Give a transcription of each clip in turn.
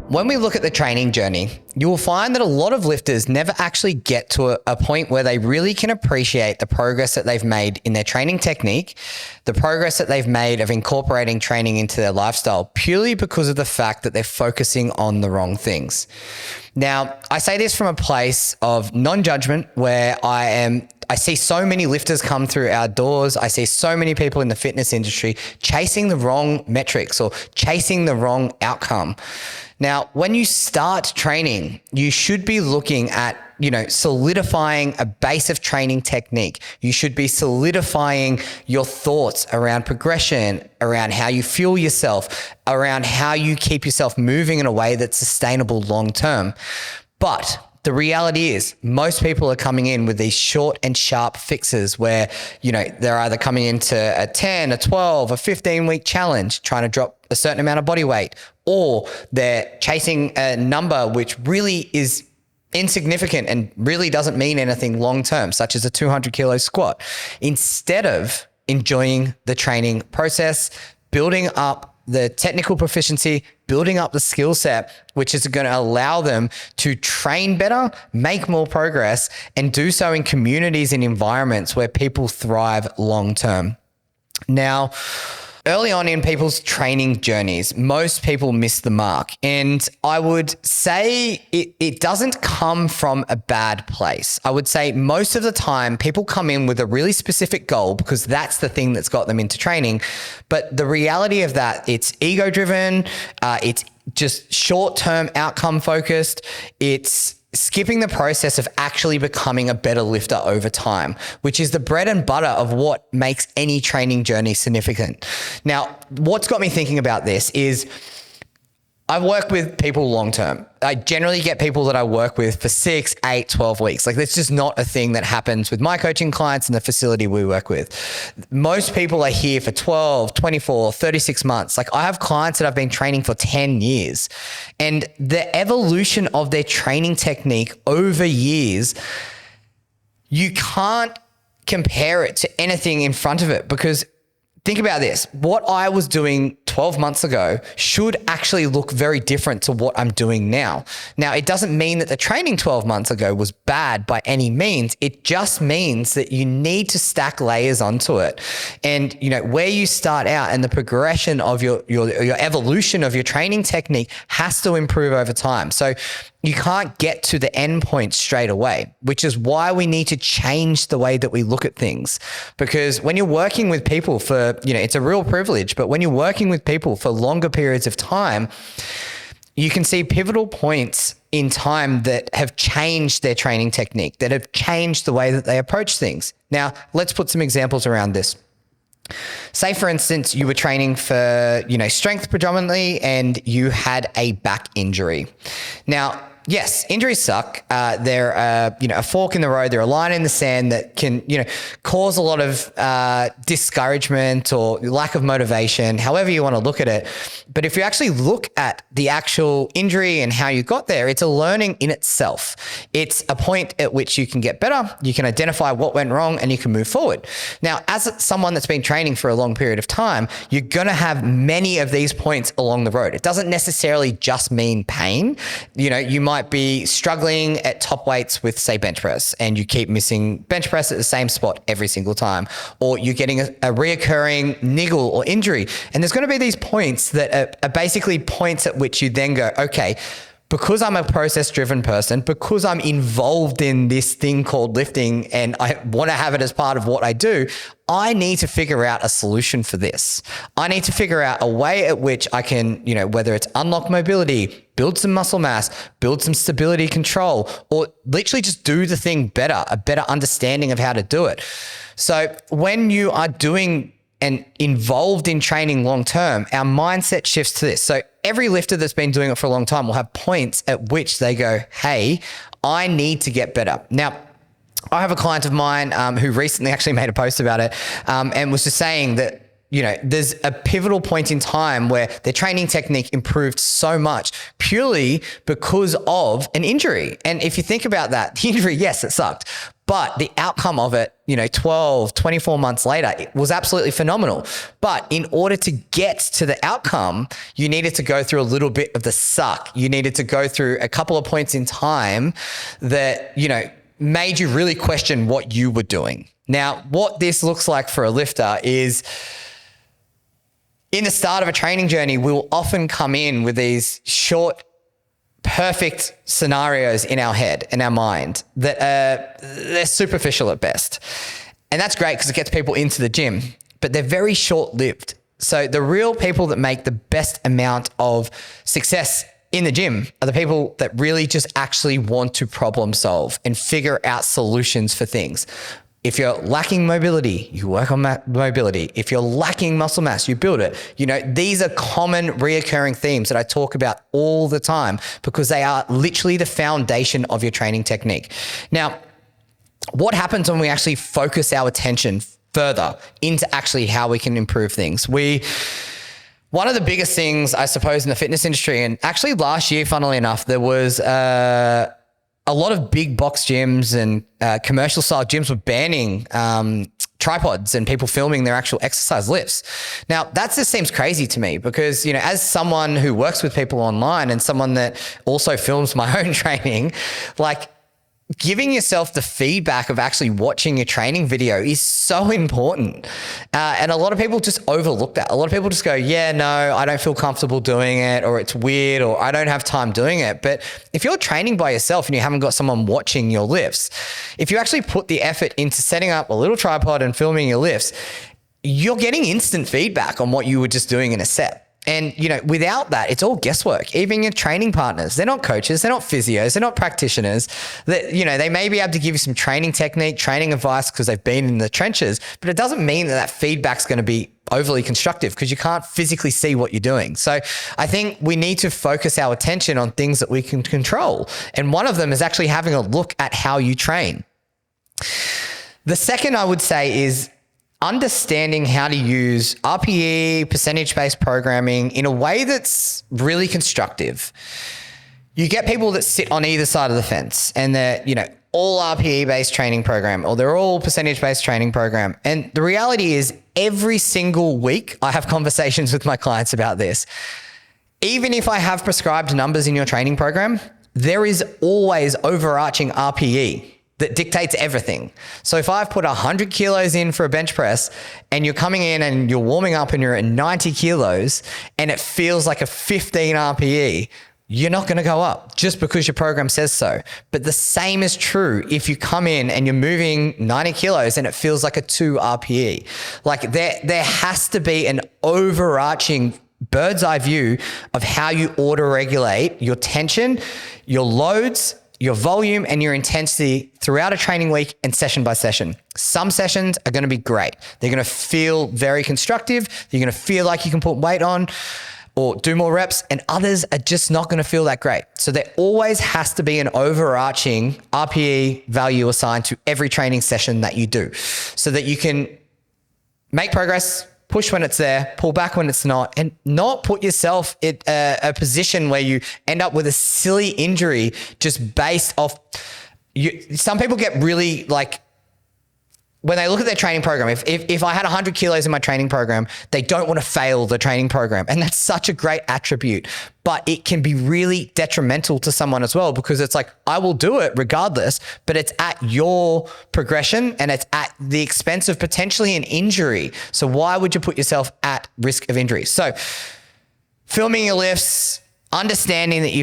When we look at the training journey, you will find that a lot of lifters never actually get to a point where they really can appreciate the progress that they've made in their training technique, the progress that they've made of incorporating training into their lifestyle, purely because of the fact that they're focusing on the wrong things. Now, I say this from a place of non-judgment where I see so many lifters come through our doors. I see so many people in the fitness industry chasing the wrong metrics or chasing the wrong outcome. Now, when you start training, you should be looking at, solidifying a base of training technique. You should be solidifying your thoughts around progression, around how you fuel yourself, around how you keep yourself moving in a way that's sustainable long term. But the reality is most people are coming in with these short and sharp fixes where, they're either coming into a 10, a 12, a 15-week challenge, trying to drop a certain amount of body weight, or they're chasing a number which really is insignificant and really doesn't mean anything long-term, such as a 200 kilo squat, instead of enjoying the training process, building up the technical proficiency, building up the skill set, which is going to allow them to train better, make more progress, and do so in communities and environments where people thrive long-term. Now, early on in people's training journeys, most people miss the mark. And I would say it doesn't come from a bad place. I would say most of the time people come in with a really specific goal because that's the thing that's got them into training. But the reality of that, it's ego-driven, it's just short-term outcome focused, it's skipping the process of actually becoming a better lifter over time, which is the bread and butter of what makes any training journey significant. Now, what's got me thinking about this is I work with people long-term. I generally get people that I work with for 6, 8, 12 weeks. Like, that's just not a thing that happens with my coaching clients and the facility we work with. Most people are here for 12, 24, 36 months. Like, I have clients that I've been training for 10 years, and the evolution of their training technique over years, you can't compare it to anything in front of it, because think about this. What I was doing 12 months ago should actually look very different to what I'm doing now. Now, it doesn't mean that the training 12 months ago was bad by any means. It just means that you need to stack layers onto it. And, where you start out and the progression of your evolution of your training technique has to improve over time. So you can't get to the end point straight away, which is why we need to change the way that we look at things. Because when you're working with people for, it's a real privilege, but when you're working with people for longer periods of time, you can see pivotal points in time that have changed their training technique, that have changed the way that they approach things. Now, let's put some examples around this. Say, for instance, you were training for, strength predominantly, and you had a back injury. Now, yes, injuries suck. They're, a fork in the road. They're a line in the sand that can, cause a lot of discouragement or lack of motivation, however you want to look at it. But if you actually look at the actual injury and how you got there, it's a learning in itself. It's a point at which you can get better, you can identify what went wrong, and you can move forward. Now, as someone that's been training for a long period of time, you're going to have many of these points along the road. It doesn't necessarily just mean pain. You might be struggling at top weights with, say, bench press, and you keep missing bench press at the same spot every single time, or you're getting a reoccurring niggle or injury. And there's going to be these points that are basically points at which you then go, okay, because I'm a process-driven person, because I'm involved in this thing called lifting and I want to have it as part of what I do, I need to figure out a solution for this. I need to figure out a way at which I can, whether it's unlock mobility, build some muscle mass, build some stability control, or literally just do the thing better, a better understanding of how to do it. So when you are doing and involved in training long-term, our mindset shifts to this. So every lifter that's been doing it for a long time will have points at which they go, hey, I need to get better. Now, I have a client of mine who recently actually made a post about it and was just saying that, there's a pivotal point in time where their training technique improved so much purely because of an injury. And if you think about that, the injury, yes, it sucked, But the outcome of it, 12, 24 months later, it was absolutely phenomenal. But in order to get to the outcome, you needed to go through a little bit of the suck. You needed to go through a couple of points in time that, made you really question what you were doing. Now, what this looks like for a lifter is, in the start of a training journey, we'll often come in with these short, perfect scenarios in our head, in our mind, that they're superficial at best. And that's great because it gets people into the gym, but they're very short-lived. So the real people that make the best amount of success in the gym are the people that really just actually want to problem solve and figure out solutions for things. If you're lacking mobility, you work on mobility. If you're lacking muscle mass, you build it. These are common reoccurring themes that I talk about all the time because they are literally the foundation of your training technique. Now, what happens when we actually focus our attention further into actually how we can improve things? One of the biggest things, I suppose, in the fitness industry, and actually last year, funnily enough, there was a lot of big box gyms and commercial style gyms were banning tripods and people filming their actual exercise lifts. Now, that just seems crazy to me because, as someone who works with people online and someone that also films my own training, giving yourself the feedback of actually watching your training video is so important. And a lot of people just overlook that. A lot of people just go, yeah, no, I don't feel comfortable doing it, or it's weird, or I don't have time doing it. But if you're training by yourself and you haven't got someone watching your lifts, if you actually put the effort into setting up a little tripod and filming your lifts, you're getting instant feedback on what you were just doing in a set. And, without that, it's all guesswork. Even your training partners, they're not coaches, they're not physios, they're not practitioners. They may be able to give you some training technique, training advice because they've been in the trenches, but it doesn't mean that feedback's going to be overly constructive because you can't physically see what you're doing. So I think we need to focus our attention on things that we can control. And one of them is actually having a look at how you train. The second I would say is understanding how to use RPE, percentage-based programming in a way that's really constructive. You get people that sit on either side of the fence and they're, all RPE-based training program, or they're all percentage-based training program. And the reality is every single week I have conversations with my clients about this. Even if I have prescribed numbers in your training program, there is always overarching RPE that dictates everything. So if I've put 100 kilos in for a bench press and you're coming in and you're warming up and you're at 90 kilos and it feels like a 15 RPE, you're not going to go up just because your program says so. But the same is true if you come in and you're moving 90 kilos and it feels like a 2 RPE. There has to be an overarching bird's eye view of how you auto-regulate your tension, your loads, your volume, and your intensity throughout a training week and session by session. Some sessions are going to be great. They're going to feel very constructive. You're going to feel like you can put weight on or do more reps, and others are just not going to feel that great. So there always has to be an overarching RPE value assigned to every training session that you do so that you can make progress, push when it's there, pull back when it's not, and not put yourself in a position where you end up with a silly injury just based off some people get really when they look at their training program, if I had 100 kilos in my training program, they don't want to fail the training program. And that's such a great attribute, but it can be really detrimental to someone as well, because it's I will do it regardless, but it's at your progression and it's at the expense of potentially an injury. So why would you put yourself at risk of injury? So filming your lifts, understanding that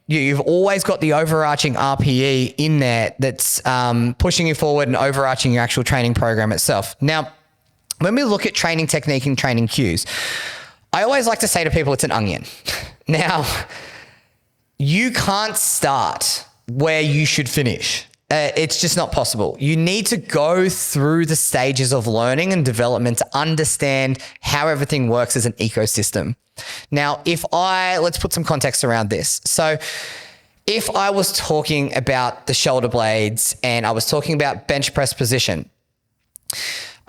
you've always got the overarching RPE in there that's pushing you forward and overarching your actual training program itself. Now, when we look at training technique and training cues, I always like to say to people it's an onion. Now, you can't start where you should finish. It's just not possible. You need to go through the stages of learning and development to understand how everything works as an ecosystem. Now, let's put some context around this. So if I was talking about the shoulder blades and I was talking about bench press position,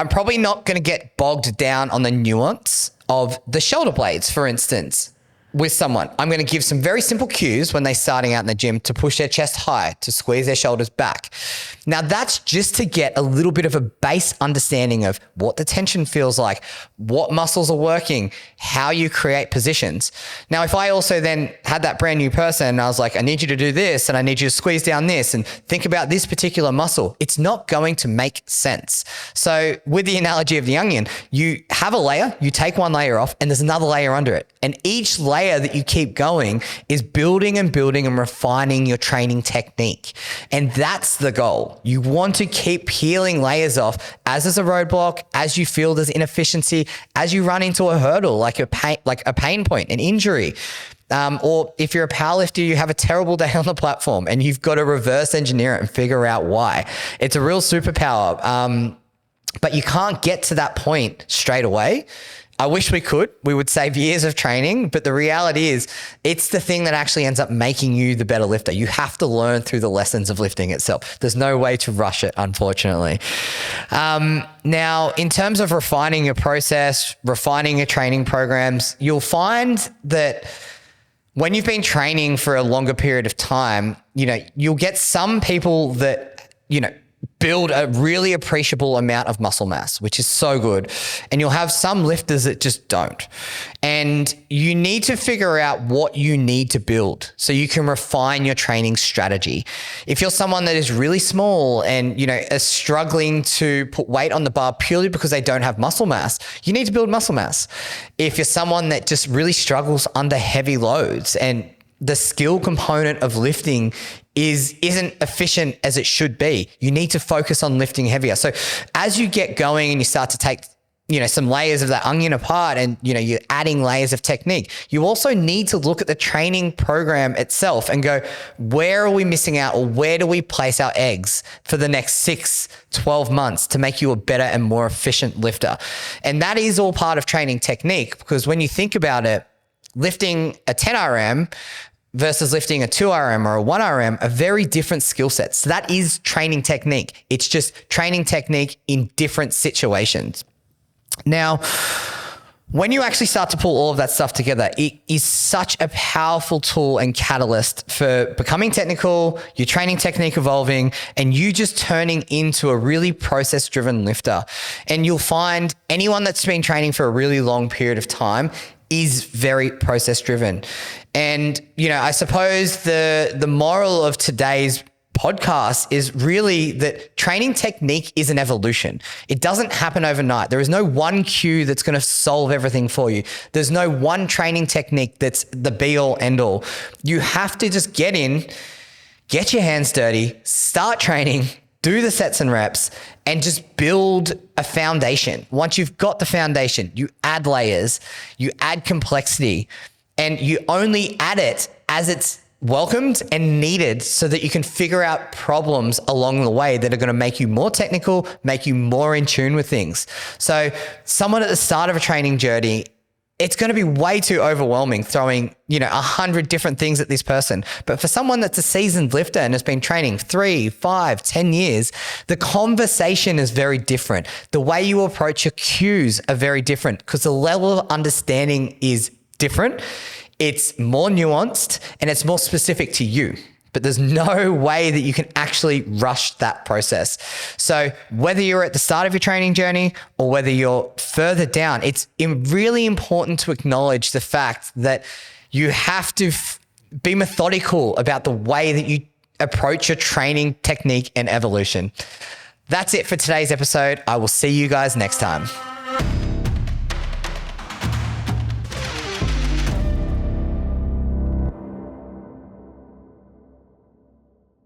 I'm probably not going to get bogged down on the nuance of the shoulder blades, for instance. with someone, I'm going to give some very simple cues when they're starting out in the gym to push their chest high, to squeeze their shoulders back. Now, that's just to get a little bit of a base understanding of what the tension feels like, what muscles are working, how you create positions. Now, if I also then had that brand new person and I was like, I need you to do this and I need you to squeeze down this and think about this particular muscle, it's not going to make sense. So with the analogy of the onion, you have a layer, you take one layer off and there's another layer under it. And each layer that you keep going is building and building and refining your training technique. And that's the goal. You want to keep peeling layers off as there's a roadblock, as you feel there's inefficiency, as you run into a hurdle, like a pain point, an injury. Or if you're a powerlifter, you have a terrible day on the platform and you've got to reverse engineer it and figure out why. It's a real superpower. But you can't get to that point straight away. I wish we could. We would save years of training, but the reality is it's the thing that actually ends up making you the better lifter. You have to learn through the lessons of lifting itself. There's no way to rush it, unfortunately. Now, in terms of refining your process, refining your training programs, you'll find that when you've been training for a longer period of time, you'll get some people that, build a really appreciable amount of muscle mass, which is so good. And you'll have some lifters that just don't. And you need to figure out what you need to build so you can refine your training strategy. If you're someone that is really small and, is struggling to put weight on the bar purely because they don't have muscle mass, you need to build muscle mass. If you're someone that just really struggles under heavy loads and the skill component of lifting isn't efficient as it should be, you need to focus on lifting heavier. So as you get going and you start to take, some layers of that onion apart and, you're adding layers of technique, you also need to look at the training program itself and go, where are we missing out or where do we place our eggs for the next 6, 12 months to make you a better and more efficient lifter? And that is all part of training technique, because when you think about it, lifting a 10 RM versus lifting a 2 RM or a 1 RM are very different skill sets. So that is training technique. It's just training technique in different situations. Now, when you actually start to pull all of that stuff together, it is such a powerful tool and catalyst for becoming technical, your training technique evolving, and you just turning into a really process-driven lifter. And you'll find anyone that's been training for a really long period of time is very process driven. And, I suppose the moral of today's podcast is really that training technique is an evolution. It doesn't happen overnight. There is no one cue that's going to solve everything for you. There's no one training technique that's the be all end all. You have to just get in, get your hands dirty, start training, do the sets and reps, and just build a foundation. Once you've got the foundation, you add layers, you add complexity, and you only add it as it's welcomed and needed so that you can figure out problems along the way that are going to make you more technical, make you more in tune with things. So someone at the start of a training journey, it's going to be way too overwhelming throwing, 100 different things at this person. But for someone that's a seasoned lifter and has been training 3, 5, 10 years, the conversation is very different. The way you approach your cues are very different because the level of understanding is different. It's more nuanced and it's more specific to you. But there's no way that you can actually rush that process. So whether you're at the start of your training journey or whether you're further down, it's really important to acknowledge the fact that you have to be methodical about the way that you approach your training technique and evolution. That's it for today's episode. I will see you guys next time.